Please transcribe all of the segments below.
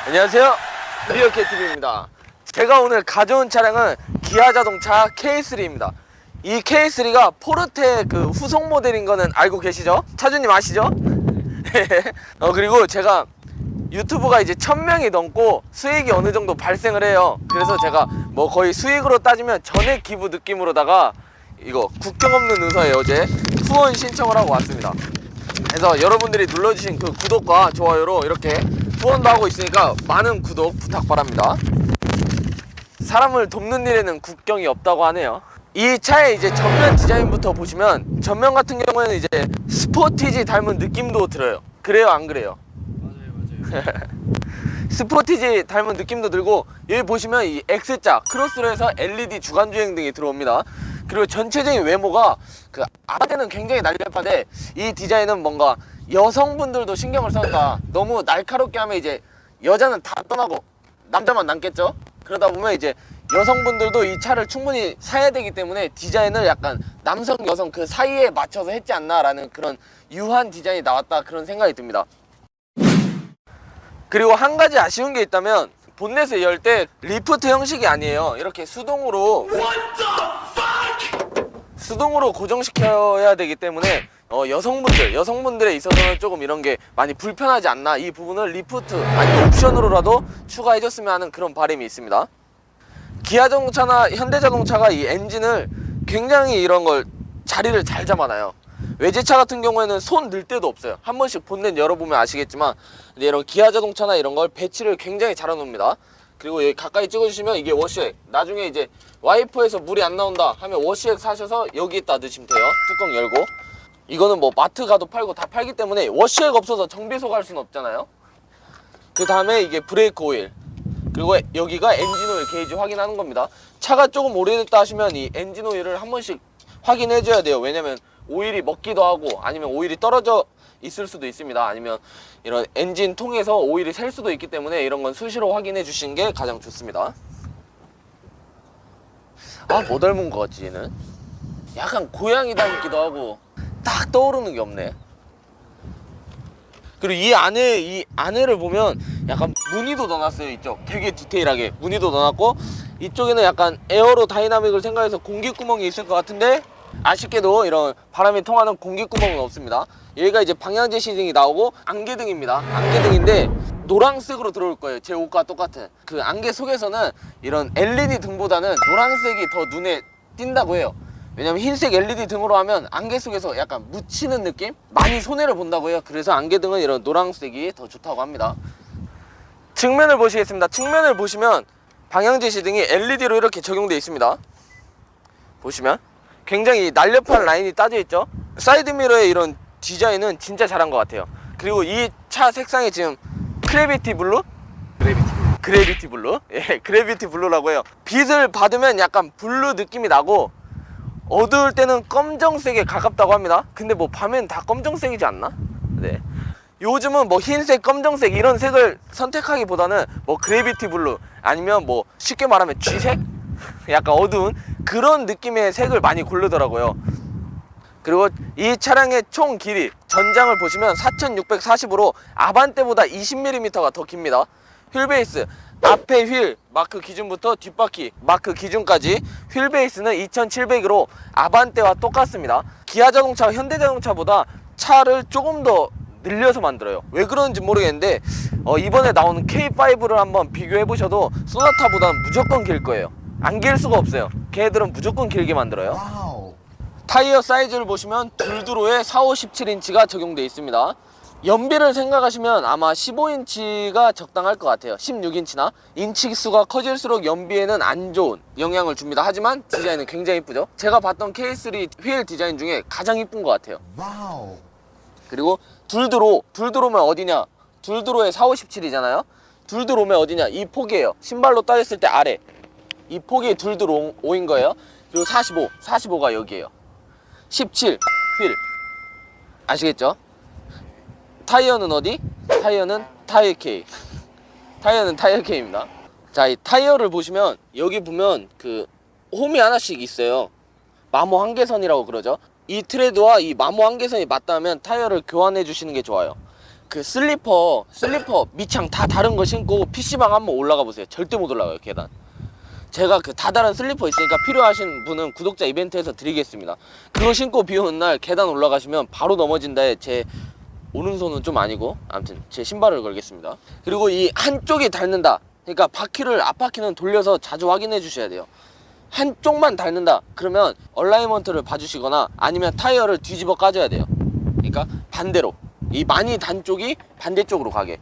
안녕하세요, 리어캣TV입니다. 제가 오늘 가져온 차량은 기아자동차 K3입니다. 이 K3가 포르테 그 후속 모델인 거는 알고 계시죠? 차주님 아시죠? 그리고 제가 유튜브가 이제 1000명이 넘고 수익이 어느 정도 발생을 해요. 그래서 제가 뭐 거의 수익으로 따지면 전액 기부 느낌으로다가 이거 국경 없는 의사에 어제 후원 신청을 하고 왔습니다. 그래서 여러분들이 눌러주신 그 구독과 좋아요로 이렇게 후원도 하고 있으니까 많은 구독 부탁 바랍니다. 사람을 돕는 일에는 국경이 없다고 하네요. 이 차의 이제 전면 디자인부터 보시면, 전면 같은 경우에는 이제 스포티지 닮은 느낌도 들어요. 그래요, 안 그래요? 맞아요. 스포티지 닮은 느낌도 들고, 여기 보시면 이 X자 크로스로 해서 LED 주간주행 등이 들어옵니다. 그리고 전체적인 외모가 그 아반떼는 굉장히 날렵한데, 이 디자인은 뭔가 여성분들도 신경을 썼다. 너무 날카롭게 하면 이제 여자는 다 떠나고 남자만 남겠죠. 그러다 보면 이제 여성분들도 이 차를 충분히 사야 되기 때문에 디자인을 약간 남성 여성 그 사이에 맞춰서 했지 않나 라는 그런 유한 디자인이 나왔다, 그런 생각이 듭니다. 그리고 한 가지 아쉬운 게 있다면, 본넷을 열 때 리프트 형식이 아니에요. 이렇게 수동으로 고정시켜야 되기 때문에 여성분들에 있어서는 조금 이런 게 많이 불편하지 않나, 이 부분을 리프트 아니면 옵션으로라도 추가해줬으면 하는 그런 바람이 있습니다. 기아자동차나 현대자동차가 이 엔진을 굉장히 이런 걸 자리를 잘 잡아놔요. 외제차 같은 경우에는 손 넣을 데도 없어요. 한 번씩 본넷 열어보면 아시겠지만, 근데 이런 기아자동차나 이런 걸 배치를 굉장히 잘 해놓습니다. 그리고 여기 가까이 찍어주시면 이게 워시액, 나중에 이제 와이퍼에서 물이 안 나온다 하면 워시액 사셔서 여기에다 넣으시면 돼요. 뚜껑 열고. 이거는 뭐 마트 가도 팔고 다 팔기 때문에 워시액 없어서 정비소 갈 수는 없잖아요. 그 다음에 이게 브레이크 오일, 그리고 여기가 엔진 오일 게이지 확인하는 겁니다. 차가 조금 오래됐다 하시면 이 엔진 오일을 한 번씩 확인해 줘야 돼요. 왜냐면 오일이 먹기도 하고, 아니면 오일이 떨어져 있을 수도 있습니다. 아니면 이런 엔진 통에서 오일이 셀 수도 있기 때문에 이런 건 수시로 확인해 주시는 게 가장 좋습니다. 아, 뭐 닮은 거 같지 얘는? 약간 고양이 닮기도 하고 딱 떠오르는 게 없네. 그리고 이 안에를 보면 약간 무늬도 넣어놨어요. 이쪽 되게 디테일하게 무늬도 넣어놨고, 이쪽에는 약간 에어로 다이나믹을 생각해서 공기구멍이 있을 것 같은데, 아쉽게도 이런 바람이 통하는 공기구멍은 없습니다. 여기가 이제 방향제 시등이 나오고, 안개등입니다. 안개등인데 노란색으로 들어올 거예요. 제 옷과 똑같은. 그 안개 속에서는 이런 LED 등보다는 노란색이 더 눈에 띈다고 해요. 왜냐면 흰색 LED 등으로 하면 안개 속에서 약간 묻히는 느낌? 많이 손해를 본다고 해요. 그래서 안개등은 이런 노란색이 더 좋다고 합니다. 측면을 보시겠습니다. 측면을 보시면 방향제 시등이 LED로 이렇게 적용되어 있습니다. 보시면 굉장히 날렵한 라인이 따져 있죠. 사이드미러의 이런 디자인은 진짜 잘한 것 같아요. 그리고 이 차 색상이 지금 그래비티 블루? 그래비티 블루? 예, 그래비티 블루라고 해요. 빛을 받으면 약간 블루 느낌이 나고, 어두울 때는 검정색에 가깝다고 합니다. 근데 뭐 밤엔 다 검정색이지 않나? 네. 요즘은 뭐 흰색, 검정색 이런 색을 선택하기보다는 뭐 그래비티 블루 아니면 뭐 쉽게 말하면 쥐색? 약간 어두운 그런 느낌의 색을 많이 고르더라고요. 그리고 이 차량의 총 길이, 전장을 보시면 4640으로 아반떼보다 20mm가 더 깁니다. 휠베이스, 앞에 휠 마크 기준부터 뒷바퀴 마크 기준까지 휠베이스는 2700으로 아반떼와 똑같습니다. 기아자동차, 현대자동차보다 차를 조금 더 늘려서 만들어요. 왜 그런지 모르겠는데 이번에 나오는 K5를 한번 비교해 보셔도 소나타보다는 무조건 길 거예요. 안 길 수가 없어요. 걔네들은 무조건 길게 만들어요. 와우. 타이어 사이즈를 보시면 둘두로에 4, 5, 17인치가 적용되어 있습니다. 연비를 생각하시면 아마 15인치가 적당할 것 같아요. 16인치나 인치수가 커질수록 연비에는 안 좋은 영향을 줍니다. 하지만 디자인은 굉장히 이쁘죠. 제가 봤던 K3 휠 디자인 중에 가장 이쁜 것 같아요. 와우. 그리고 둘드로면 어디냐, 둘드로에 4, 5, 17이잖아요 둘드로면 어디냐, 이 폭이에요. 신발로 따졌을 때 아래 이 폭이 둘드로인 거예요. 그리고 45, 45가 여기에요. 17 휠 아시겠죠? 타이어는 어디? 타이어는 타이어 K. 타이어는 타이어 K입니다. 자, 이 타이어를 보시면 여기 보면 그 홈이 하나씩 있어요. 마모 한계선이라고 그러죠. 이 트레드와 이 마모 한계선이 맞다면 타이어를 교환해 주시는 게 좋아요. 그 슬리퍼 밑창 다 다른 거 신고 PC방 한번 올라가 보세요. 절대 못 올라가요, 계단. 제가 그 다 다른 슬리퍼 있으니까 필요하신 분은 구독자 이벤트에서 드리겠습니다. 그거 신고 비 오는 날 계단 올라가시면 바로 넘어진다에 제 오른손은 좀 아니고 아무튼 제 신발을 걸겠습니다. 그리고 이 한쪽이 닳는다, 그러니까 바퀴를 앞바퀴는 돌려서 자주 확인해 주셔야 돼요. 한쪽만 닳는다 그러면 얼라이먼트를 봐주시거나 아니면 타이어를 뒤집어 까줘야 돼요. 그러니까 반대로 이 많이 단 쪽이 반대쪽으로 가게.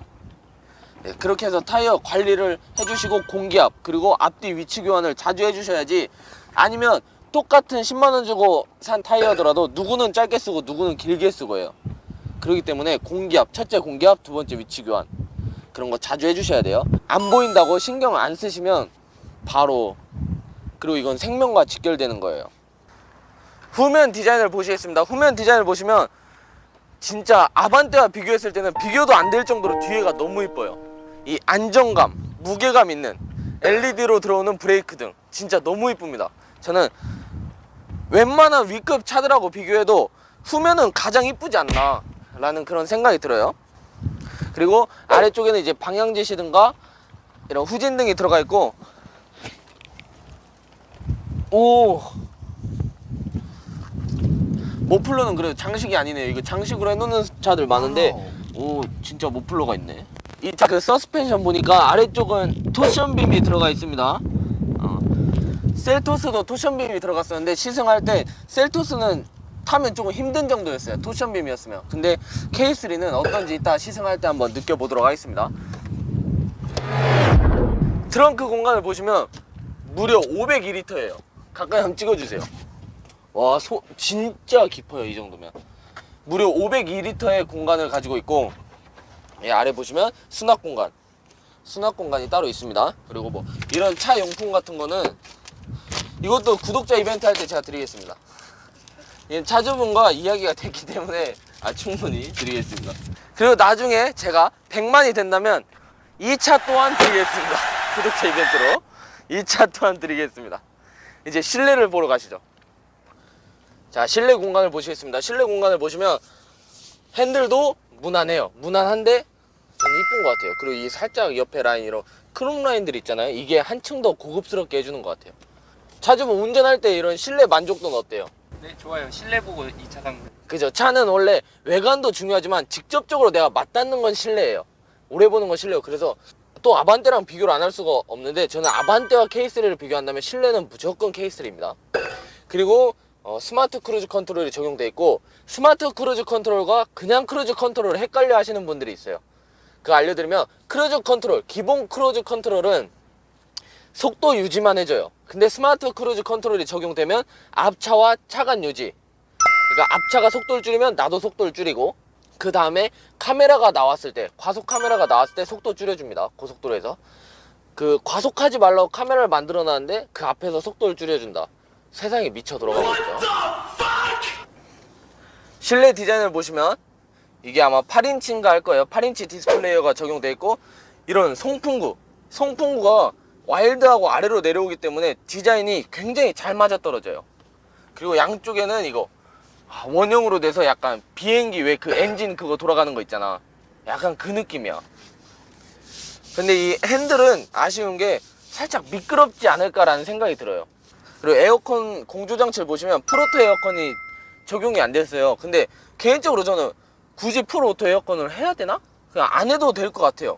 네, 그렇게 해서 타이어 관리를 해주시고 공기압 그리고 앞뒤 위치 교환을 자주 해주셔야지, 아니면 똑같은 10만원 주고 산 타이어더라도 누구는 짧게 쓰고 누구는 길게 쓰고 해요. 그렇기 때문에 공기압, 첫째 공기압, 두 번째 위치 교환 그런 거 자주 해주셔야 돼요. 안 보인다고 신경 안 쓰시면 바로, 그리고 이건 생명과 직결되는 거예요. 후면 디자인을 보시겠습니다. 후면 디자인을 보시면 진짜 아반떼와 비교했을 때는 비교도 안 될 정도로 뒤에가 너무 이뻐요. 이 안정감, 무게감 있는 LED로 들어오는 브레이크 등 진짜 너무 이쁩니다. 저는 웬만한 위급 차들하고 비교해도 후면은 가장 이쁘지 않나 라는 그런 생각이 들어요. 그리고 아래쪽에는 이제 방향지시등과 이런 후진등이 들어가 있고, 오, 모플러는 그래도 장식이 아니네요. 이거 장식으로 해놓는 차들 많은데 오, 진짜 모플러가 있네. 이 차 그 서스펜션 보니까 아래쪽은 토션빔이 들어가 있습니다. 셀토스도 토션빔이 들어갔었는데 시승할 때 셀토스는 타면 조금 힘든 정도였어요, 토션빔이었으면. 근데 K3는 어떤지 이따 시승할 때 한번 느껴보도록 하겠습니다. 트렁크 공간을 보시면 무려 502리터예요 가까이 한번 찍어주세요. 와, 진짜 깊어요. 이 정도면 무려 502리터의 공간을 가지고 있고, 예, 아래 보시면 수납 공간이 따로 있습니다. 그리고 뭐 이런 차 용품 같은 거는 이것도 구독자 이벤트 할 때 제가 드리겠습니다. 차주분과 이야기가 됐기 때문에 충분히 드리겠습니다. 그리고 나중에 제가 100만이 된다면 이 차 또한 드리겠습니다. 구독자 이벤트로 이 차 또한 드리겠습니다. 이제 실내를 보러 가시죠. 자, 실내 공간을 보시겠습니다. 실내 공간을 보시면 핸들도 무난해요. 무난한데 이쁜 것 같아요. 그리고 이 살짝 옆에 라인, 이런 크롬 라인들 있잖아요. 이게 한층 더 고급스럽게 해주는 것 같아요. 차주분 운전할 때 이런 실내 만족도는 어때요? 네, 좋아요. 실내 보고 이 차 산 거. 그죠? 차는 원래 외관도 중요하지만 직접적으로 내가 맞닿는 건 실내예요. 오래 보는 건 실내예요. 그래서 또 아반떼랑 비교를 안 할 수가 없는데, 저는 아반떼와 K3를 비교한다면 실내는 무조건 K3입니다. 그리고 스마트 크루즈 컨트롤이 적용되어 있고, 스마트 크루즈 컨트롤과 그냥 크루즈 컨트롤을 헷갈려 하시는 분들이 있어요. 그거 알려드리면, 크루즈 컨트롤, 기본 크루즈 컨트롤은 속도 유지만 해줘요. 근데 스마트 크루즈 컨트롤이 적용되면 앞차와 차간 유지, 그러니까 앞차가 속도를 줄이면 나도 속도를 줄이고, 그 다음에 카메라가 나왔을 때, 과속 카메라가 나왔을 때 속도 줄여줍니다. 고속도로에서 그 과속하지 말라고 카메라를 만들어 놨는데 그 앞에서 속도를 줄여준다. 세상이 미쳐 돌아가고 있죠. 실내 디자인을 보시면 이게 아마 8인치인가 할 거예요. 8인치 디스플레이어가 적용되어 있고, 이런 송풍구가 와일드하고 아래로 내려오기 때문에 디자인이 굉장히 잘 맞아떨어져요. 그리고 양쪽에는 이거 원형으로 돼서 약간 비행기 왜 그 엔진 그거 돌아가는 거 있잖아, 약간 그 느낌이야. 근데 이 핸들은 아쉬운 게 살짝 미끄럽지 않을까라는 생각이 들어요. 그리고 에어컨 공조장치를 보시면 풀오토 에어컨이 적용이 안 됐어요. 근데 개인적으로 저는 굳이 풀오토 에어컨을 해야 되나? 그냥 안 해도 될 것 같아요.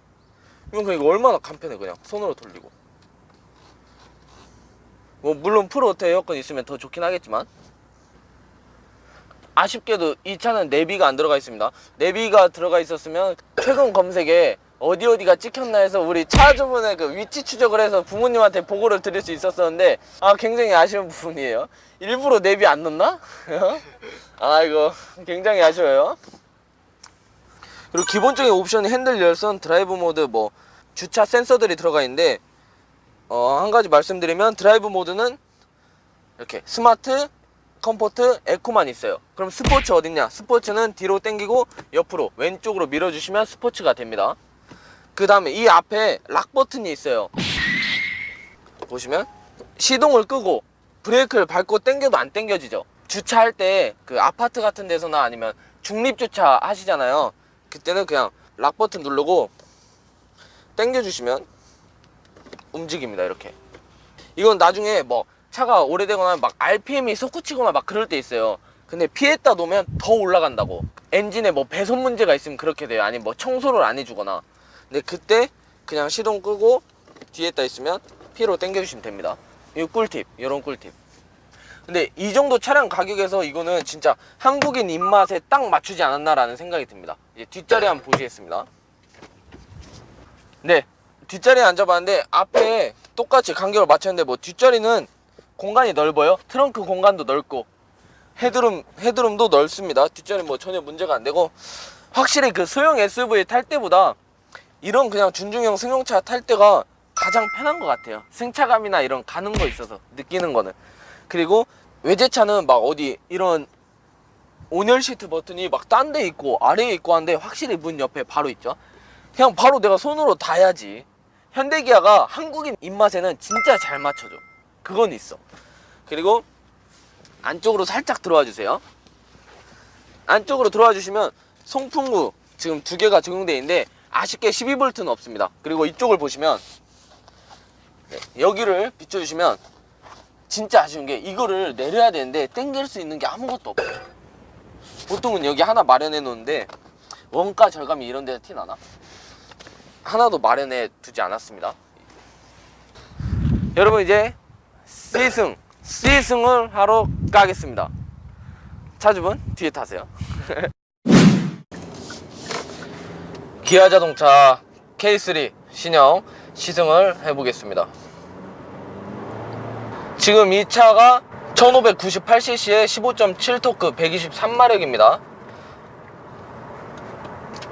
이건 그냥 이거 얼마나 간편해. 그냥 손으로 돌리고. 뭐 물론 풀오토 에어컨 있으면 더 좋긴 하겠지만, 아쉽게도 이 차는 내비가 안 들어가 있습니다. 내비가 들어가 있었으면 최근 검색에 어디가 찍혔나 해서 우리 차주분의 그 위치 추적을 해서 부모님한테 보고를 드릴 수 있었었는데, 굉장히 아쉬운 부분이에요. 일부러 내비 안 넣나? 이거 굉장히 아쉬워요. 그리고 기본적인 옵션이 핸들 열선, 드라이브 모드, 뭐 주차 센서들이 들어가 있는데, 한 가지 말씀드리면 드라이브 모드는 이렇게 스마트 컴포트, 에코만 있어요. 그럼 스포츠 어딨냐? 스포츠는 뒤로 당기고 옆으로 왼쪽으로 밀어주시면 스포츠가 됩니다. 그 다음에 이 앞에 락 버튼이 있어요. 보시면 시동을 끄고 브레이크를 밟고 당겨도 안 당겨지죠. 주차할 때 그 아파트 같은 데서나 아니면 중립주차 하시잖아요. 그때는 그냥 락 버튼 누르고 당겨주시면 움직입니다. 이렇게. 이건 나중에 뭐 차가 오래되거나 막 RPM이 솟구치거나 막 그럴 때 있어요. 근데 피했다 놓으면 더 올라간다고. 엔진에 뭐 배선 문제가 있으면 그렇게 돼요. 아니면 뭐 청소를 안 해주거나. 근데 그때 그냥 시동 끄고 뒤에다 있으면 피로 당겨주시면 됩니다. 이거 꿀팁, 이런 꿀팁. 근데 이 정도 차량 가격에서 이거는 진짜 한국인 입맛에 딱 맞추지 않았나라는 생각이 듭니다. 이제 뒷자리 한번 보시겠습니다. 네, 뒷자리에 앉아봤는데 앞에 똑같이 간격을 맞췄는데 뭐 뒷자리는 공간이 넓어요. 트렁크 공간도 넓고 헤드룸도 넓습니다. 뒷자리 뭐 전혀 문제가 안 되고, 확실히 그 소형 SUV 탈 때보다 이런 그냥 준중형 승용차 탈 때가 가장 편한 것 같아요. 승차감이나 이런 가는 거 있어서 느끼는 거는. 그리고 외제차는 막 어디 이런 온열 시트 버튼이 막 딴 데 있고 아래에 있고 한데 확실히 문 옆에 바로 있죠. 그냥 바로 내가 손으로 닿아야지. 현대기아가 한국인 입맛에는 진짜 잘 맞춰줘. 그건 있어. 그리고 안쪽으로 살짝 들어와 주세요. 안쪽으로 들어와 주시면 송풍구 지금 2개가 적용되어 있는데 아쉽게 12V는 없습니다. 그리고 이쪽을 보시면 여기를 비춰주시면 진짜 아쉬운 게 이거를 내려야 되는데 당길 수 있는 게 아무것도 없어요. 보통은 여기 하나 마련해 놓는데 원가 절감이 이런 데서 티나나? 하나도 마련해 두지 않았습니다. 여러분 이제 시승을 하러 가겠습니다. 차주분 뒤에 타세요. 기아자동차 K3 신형 시승을 해보겠습니다. 지금 이 차가 1598cc에 15.7토크 123마력입니다.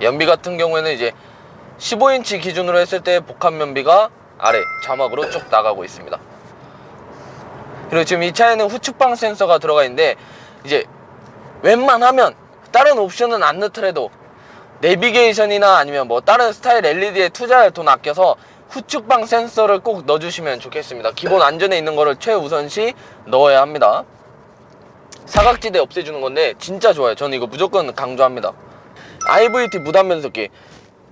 연비 같은 경우에는 이제 15인치 기준으로 했을 때 복합 연비가 아래 자막으로 쭉 나가고 있습니다. 그리고 지금 이 차에는 후측방 센서가 들어가 있는데 이제 웬만하면 다른 옵션은 안 넣더라도 내비게이션이나 아니면 뭐 다른 스타일 LED에 투자할 돈 아껴서 후측방 센서를 꼭 넣어주시면 좋겠습니다. 기본 안전에 있는 거를 최우선시 넣어야 합니다. 사각지대 없애주는 건데 진짜 좋아요. 저는 이거 무조건 강조합니다. IVT 무단 변속기,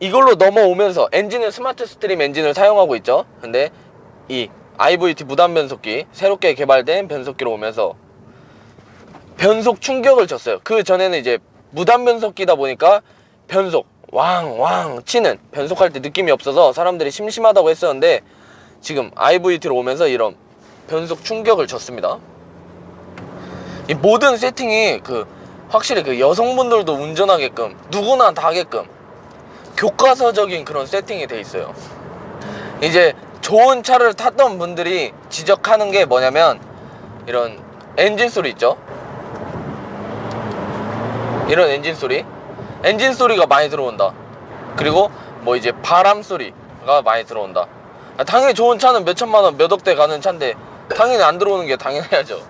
이걸로 넘어오면서 엔진은 스마트 스트림 엔진을 사용하고 있죠. 근데 이 IVT 무단 변속기, 새롭게 개발된 변속기로 오면서 변속 충격을 줬어요. 그 전에는 이제 무단 변속기다 보니까 변속 왕 치는, 변속할 때 느낌이 없어서 사람들이 심심하다고 했었는데 지금 IVT로 오면서 이런 변속 충격을 줬습니다. 이 모든 세팅이 확실히 그 여성분들도 운전하게끔 누구나 다 하게끔 교과서적인 그런 세팅이 돼 있어요. 이제 좋은 차를 탔던 분들이 지적하는 게 뭐냐면 이런 엔진 소리 있죠. 이런 엔진 소리가 많이 들어온다. 그리고 뭐 이제 바람 소리가 많이 들어온다. 당연히 좋은 차는 몇 천만 원, 몇 억대 가는 차인데 당연히 안 들어오는 게 당연해야죠.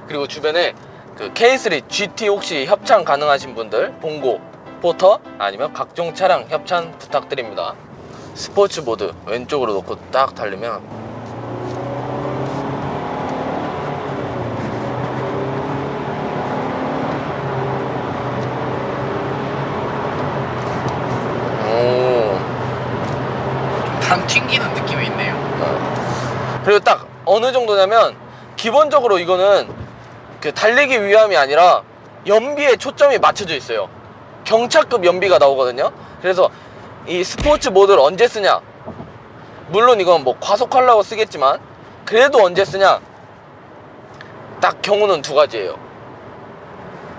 그리고 주변에 그 K3 GT 혹시 협찬 가능하신 분들, 봉고, 포터 아니면 각종 차량 협찬 부탁드립니다. 스포츠 모드 왼쪽으로 놓고 딱 달리면 바람 튕기는 느낌이 있네요. 그리고 딱 어느 정도냐면 기본적으로 이거는 그 달리기 위함이 아니라 연비에 초점이 맞춰져 있어요. 경차급 연비가 나오거든요. 그래서 이 스포츠 모드를 언제 쓰냐, 물론 이건 뭐 과속하려고 쓰겠지만 그래도 언제 쓰냐, 딱 경우는 2가지예요.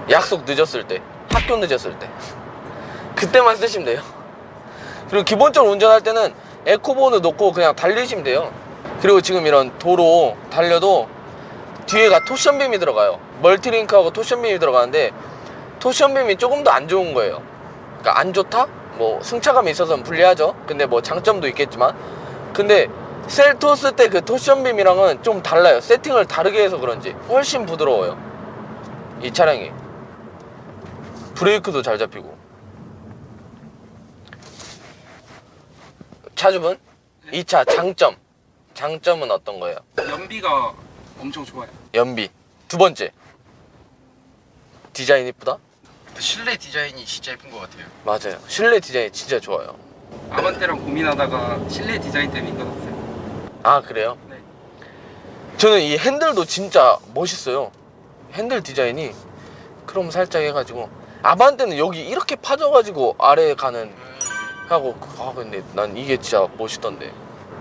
약속 늦었을 때, 학교 늦었을 때, 그때만 쓰시면 돼요. 그리고 기본적으로 운전할 때는 에코본을 놓고 그냥 달리시면 돼요. 그리고 지금 이런 도로 달려도 뒤에가 토션빔이 들어가요. 멀티링크하고 토션빔이 들어가는데 토션빔이 조금 더 안 좋은 거예요. 그러니까 안 좋다? 뭐 승차감이 있어서는 불리하죠. 근데 뭐 장점도 있겠지만, 근데 셀토스 때 그 토션빔이랑은 좀 달라요. 세팅을 다르게 해서 그런지 훨씬 부드러워요 이 차량이. 브레이크도 잘 잡히고. 차주분, 이 차 장점은 어떤 거예요? 연비가 엄청 좋아요. 연비. 두 번째, 디자인 이쁘다? 실내 디자인이 진짜 예쁜 것 같아요. 맞아요. 실내 디자인이 진짜 좋아요. 아반떼랑 고민하다가 실내 디자인 때문에 끊었어요. 아 그래요? 네. 저는 이 핸들도 진짜 멋있어요. 핸들 디자인이 크롬 살짝 해가지고. 아반떼는 여기 이렇게 파져가지고 아래에 가는 하고, 아 근데 난 이게 진짜 멋있던데.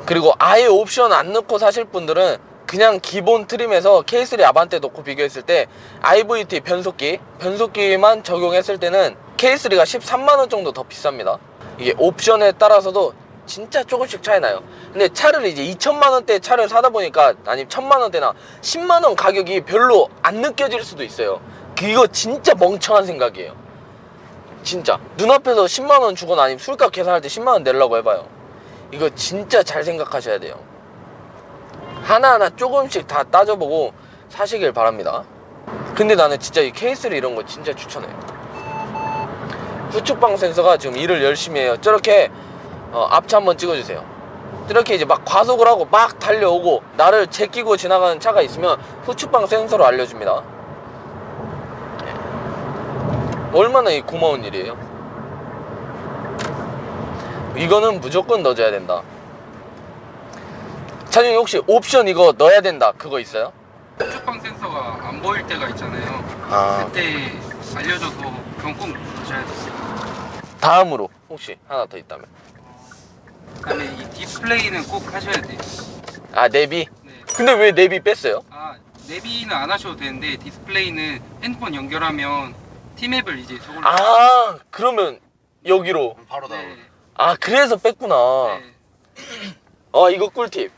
그리고 아예 옵션 안 넣고 사실 분들은 그냥 기본 트림에서 K3 아반떼 넣고 비교했을 때 IVT 변속기만 적용했을 때는 K3가 13만원 정도 더 비쌉니다. 이게 옵션에 따라서도 진짜 조금씩 차이 나요. 근데 차를 이제 2천만원대 차를 사다 보니까, 아니면 1천만원대나 10만원 가격이 별로 안 느껴질 수도 있어요. 이거 진짜 멍청한 생각이에요. 진짜 눈앞에서 10만원 주거나 아니면 술값 계산할 때 10만원 내려고 해봐요. 이거 진짜 잘 생각하셔야 돼요. 하나하나 조금씩 다 따져보고 사시길 바랍니다. 근데 나는 진짜 이 K3 이런 거 진짜 추천해요. 후측방 센서가 지금 일을 열심히 해요. 저렇게 앞차 한번 찍어주세요. 이렇게 이제 막 과속을 하고 막 달려오고 나를 제끼고 지나가는 차가 있으면 후측방 센서로 알려줍니다. 얼마나 이 고마운 일이에요. 이거는 무조건 넣어줘야 된다. 차주님 혹시 옵션 이거 넣어야 된다 그거 있어요? 후측방 센서가 안 보일 때가 있잖아요. 아, 그때 알려줘서 그건 꼭 보셔야 돼요. 다음으로 혹시 하나 더 있다면. 그다음에 이 디스플레이는 꼭 하셔야 돼요. 아 내비? 네. 근데 왜 내비 뺐어요? 아, 내비는 안 하셔도 되는데 디스플레이는 핸드폰 연결하면 티맵을 이제 저걸로. 아 그러면 여기로. 바로 나오네. 네. 아 그래서 뺐구나. 네. 아 이거 꿀팁.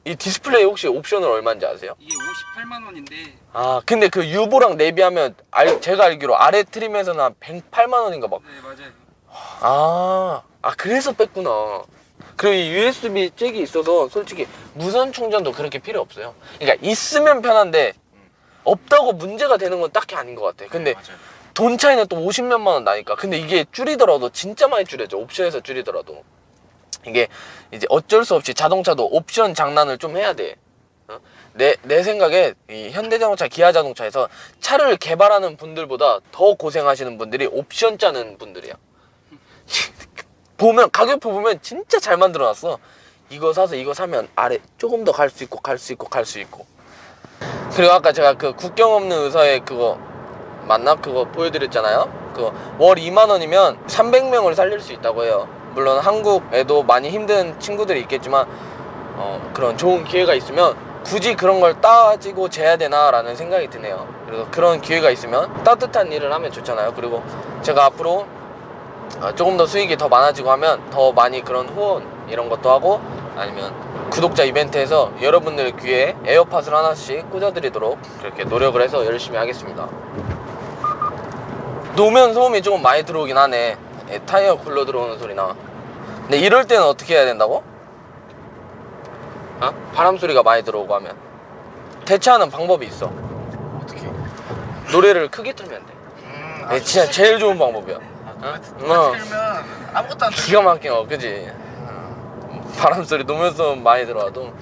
이 디스플레이 혹시 옵션은 얼마인지 아세요? 이게 58만 원인데. 아 근데 그 유보랑 내비하면 제가 알기로 아래 트림에서는 한 108만 원인가 막. 네, 맞아요. 아 그래서 뺐구나. 그리고 이 USB 잭이 있어서 솔직히 무선 충전도 그렇게 필요 없어요. 그러니까 있으면 편한데 없다고 문제가 되는 건 딱히 아닌 것 같아. 근데 맞아요. 돈 차이는 또 50몇만 원 나니까. 근데 이게 줄이더라도 진짜 많이 줄여져. 옵션에서 줄이더라도. 이게 이제 어쩔 수 없이 자동차도 옵션 장난을 좀 해야 돼. 내 생각에 이 현대자동차, 기아자동차에서 차를 개발하는 분들보다 더 고생하시는 분들이 옵션 짜는 분들이야. 보면 가격 보면 진짜 잘 만들어놨어. 이거 사서 이거 사면 아래 조금 더 갈 수 있고 갈 수 있고 갈 수 있고. 그리고 아까 제가 그 국경 없는 의사의 그거 맞나? 그거 보여드렸잖아요. 그거 월 2만 원이면 300명을 살릴 수 있다고 해요. 물론 한국에도 많이 힘든 친구들이 있겠지만 그런 좋은 기회가 있으면 굳이 그런 걸 따지고 재야 되나 라는 생각이 드네요. 그래서 그런 기회가 있으면 따뜻한 일을 하면 좋잖아요. 그리고 제가 앞으로 조금 더 수익이 더 많아지고 하면 더 많이 그런 후원 이런 것도 하고, 아니면 구독자 이벤트에서 여러분들 귀에 에어팟을 하나씩 꽂아드리도록 그렇게 노력을 해서 열심히 하겠습니다. 노면 소음이 조금 많이 들어오긴 하네. 타이어 굴러 들어오는 소리나. 근데 이럴 때는 어떻게 해야 된다고? 바람 소리가 많이 들어오고 하면 대처하는 방법이 있어. 어떻게? 노래를 크게 틀면 돼. 진짜 제일 좋은 방법이야. 노래 틀면 아무것도 안 들려. 기가 막혀, 그지? 바람 소리, 노면 소음 많이 들어와도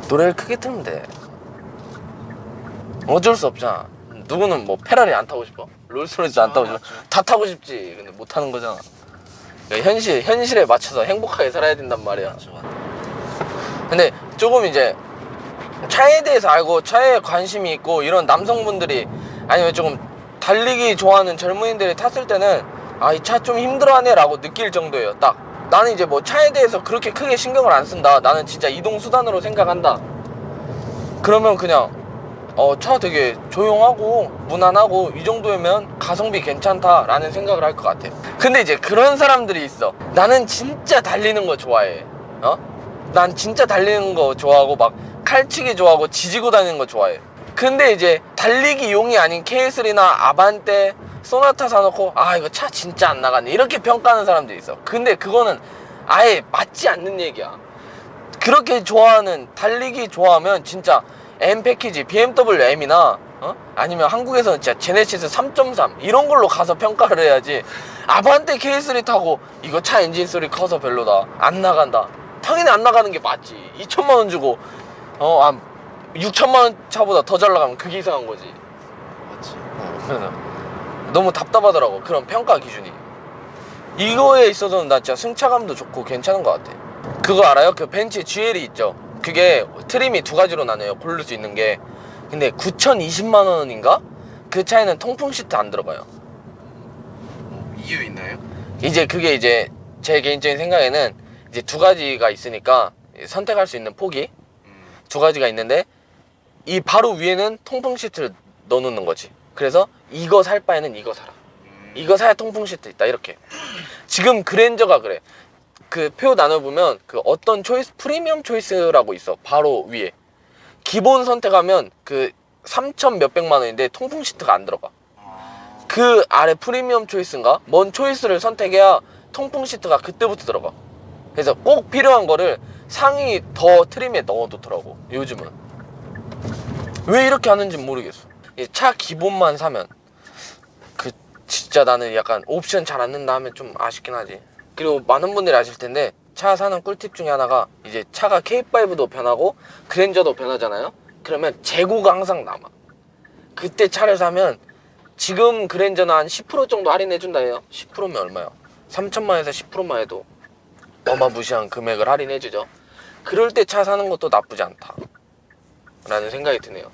노래를 크게 틀면 돼. 어쩔 수 없잖아. 누구는 뭐 페라리 안 타고 싶어? 롤스로이스 안 타고 싶어? 다 타고 싶지. 근데 못 타는 거잖아. 그러니까 현실에 맞춰서 행복하게 살아야 된단 말이야. 근데 조금 이제 차에 대해서 알고 차에 관심이 있고 이런 남성분들이, 아니면 조금 달리기 좋아하는 젊은이들이 탔을 때는 아, 이 차 좀 힘들어하네 라고 느낄 정도예요. 딱 나는 이제 뭐 차에 대해서 그렇게 크게 신경을 안 쓴다, 나는 진짜 이동수단으로 생각한다, 그러면 그냥 차 되게 조용하고 무난하고 이 정도면 가성비 괜찮다 라는 생각을 할 것 같아. 근데 이제 그런 사람들이 있어. 나는 진짜 달리는 거 좋아해. 난 진짜 달리는 거 좋아하고 막 칼치기 좋아하고 지지고 다니는 거 좋아해. 근데 이제 달리기용이 아닌 K3나 아반떼, 소나타 사놓고 아 이거 차 진짜 안 나가네 이렇게 평가하는 사람들이 있어. 근데 그거는 아예 맞지 않는 얘기야. 그렇게 좋아하는, 달리기 좋아하면 진짜 M 패키지, BMW M이나 아니면 한국에서는 진짜 제네시스 3.3 이런 걸로 가서 평가를 해야지. 아반떼 K3 타고 이거 차 엔진 소리 커서 별로다, 안 나간다. 당연히 안 나가는 게 맞지. 2천만 원 주고 6천만 원 차보다 더 잘 나가면 그게 이상한 거지. 맞지. 너무 답답하더라고, 그런 평가 기준이. 이거에 있어서는 나 진짜 승차감도 좋고 괜찮은 것 같아. 그거 알아요? 그 벤츠 GL이 있죠. 그게 트림이 두 가지로 나눠요, 고를 수 있는 게. 근데 9,020만 원인가? 그 차에는 통풍 시트 안 들어가요. 이유 있나요? 이제 그게 이제 제 개인적인 생각에는 이제 두 가지가 있으니까 선택할 수 있는 폭이 두 가지가 있는데, 이 바로 위에는 통풍 시트를 넣어놓는 거지. 그래서 이거 살 바에는 이거 사라, 이거 사야 통풍 시트 있다, 이렇게. 지금 그랜저가 그래. 그 표 나눠보면 그 어떤 초이스, 프리미엄 초이스라고 있어, 바로 위에. 기본 선택하면 그 3천 몇백만 원인데 통풍 시트가 안 들어가. 그 아래 프리미엄 초이스인가? 뭔 초이스를 선택해야 통풍 시트가 그때부터 들어가. 그래서 꼭 필요한 거를 상위 더 트림에 넣어두더라고, 요즘은. 왜 이렇게 하는지 모르겠어. 이 차 기본만 사면, 그 진짜 나는 약간 옵션 잘 안 넣는다 하면 좀 아쉽긴 하지. 그리고 많은 분들이 아실 텐데, 차 사는 꿀팁 중에 하나가, 이제 차가 K5도 변하고 그랜저도 변하잖아요. 그러면 재고가 항상 남아. 그때 차를 사면, 지금 그랜저는 한 10% 정도 할인해준다 해요. 10%면 얼마야? 3천만 원에서 10%만 해도 어마무시한 금액을 할인해주죠. 그럴 때 차 사는 것도 나쁘지 않다 라는 생각이 드네요.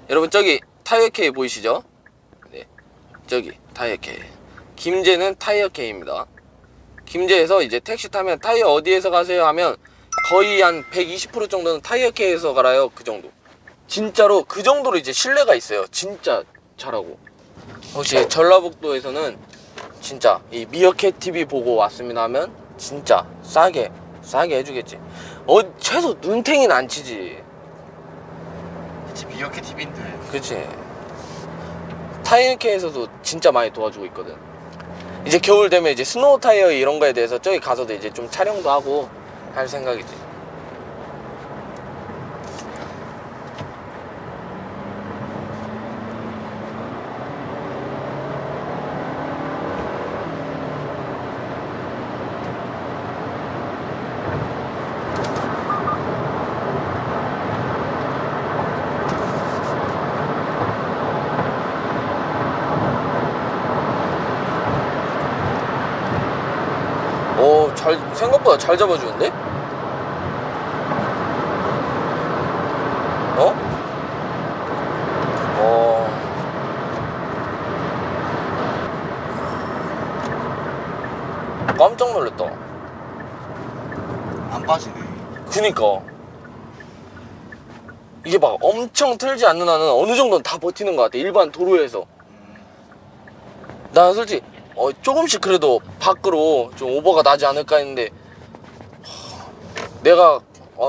여러분, 저기 타이어K 보이시죠? 네, 저기 타이어K. 김제는 타이어K입니다. 김제에서 이제 택시 타면 타이어 어디에서 가세요 하면 거의 한 120% 정도는 타이어K에서 갈아요. 그 정도. 진짜로 그 정도로 이제 신뢰가 있어요. 진짜 잘하고. 혹시 전라북도에서는 진짜 이 미어캣 TV 보고 왔습니다 하면 진짜 싸게 해주겠지. 최소 눈탱이는 안 치지. 그치, 미어캣 TV인데. 그치. 타이어케에서도 진짜 많이 도와주고 있거든. 이제 겨울 되면 이제 스노우 타이어 이런 거에 대해서 저기 가서도 이제 좀 촬영도 하고 할 생각이지. 생각보다 잘 잡아주는데? 깜짝 놀랐다. 안 빠지네. 그니까. 이게 막 엄청 틀지 않는 한은 어느 정도는 다 버티는 것 같아, 일반 도로에서. 나 솔직히 조금씩 그래도 밖으로 좀 오버가 나지 않을까 했는데, 내가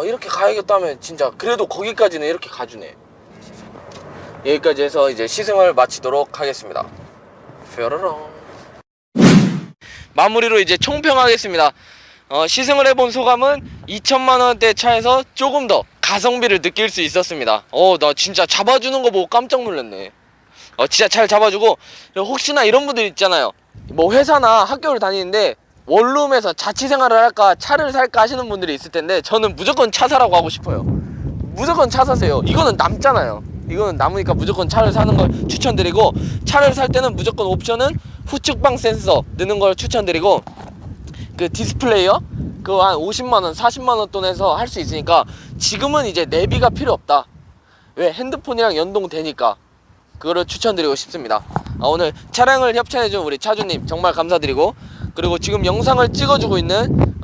이렇게 가야겠다 하면 진짜 그래도 거기까지는 이렇게 가주네. 여기까지 해서 이제 시승을 마치도록 하겠습니다. 뾰로롱. 마무리로 이제 총평하겠습니다. 시승을 해본 소감은 2천만 원대 차에서 조금 더 가성비를 느낄 수 있었습니다. 나 진짜 잡아주는 거 보고 깜짝 놀랐네. 진짜 잘 잡아주고, 혹시나 이런 분들 있잖아요. 뭐 회사나 학교를 다니는데 원룸에서 자취생활을 할까 차를 살까 하시는 분들이 있을 텐데, 저는 무조건 차 사라고 하고 싶어요. 무조건 차 사세요. 이거는 남잖아요. 이거는 남으니까 무조건 차를 사는 걸 추천드리고, 차를 살 때는 무조건 옵션은 후측방 센서 넣는 걸 추천드리고, 그 디스플레이어 그거 한 50만원 40만원 돈에서 할 수 있으니까 지금은 이제 내비가 필요 없다. 왜? 핸드폰이랑 연동되니까 그거를 추천드리고 싶습니다. 오늘 차량을 협찬해준 우리 차주님 정말 감사드리고, 그리고 지금 영상을 찍어주고 있는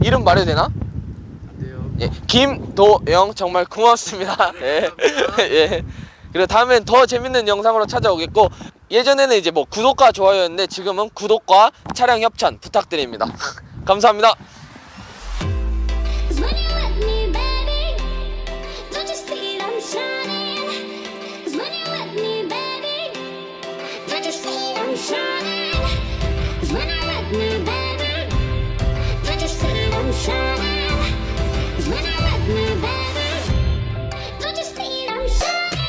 이름 말해도 되나? 안 돼요. 예, 김도영 정말 고맙습니다. 예. 예. 그리고 다음엔 더 재밌는 영상으로 찾아오겠고, 예전에는 이제 뭐 구독과 좋아요였는데 지금은 구독과 차량 협찬 부탁드립니다. 감사합니다.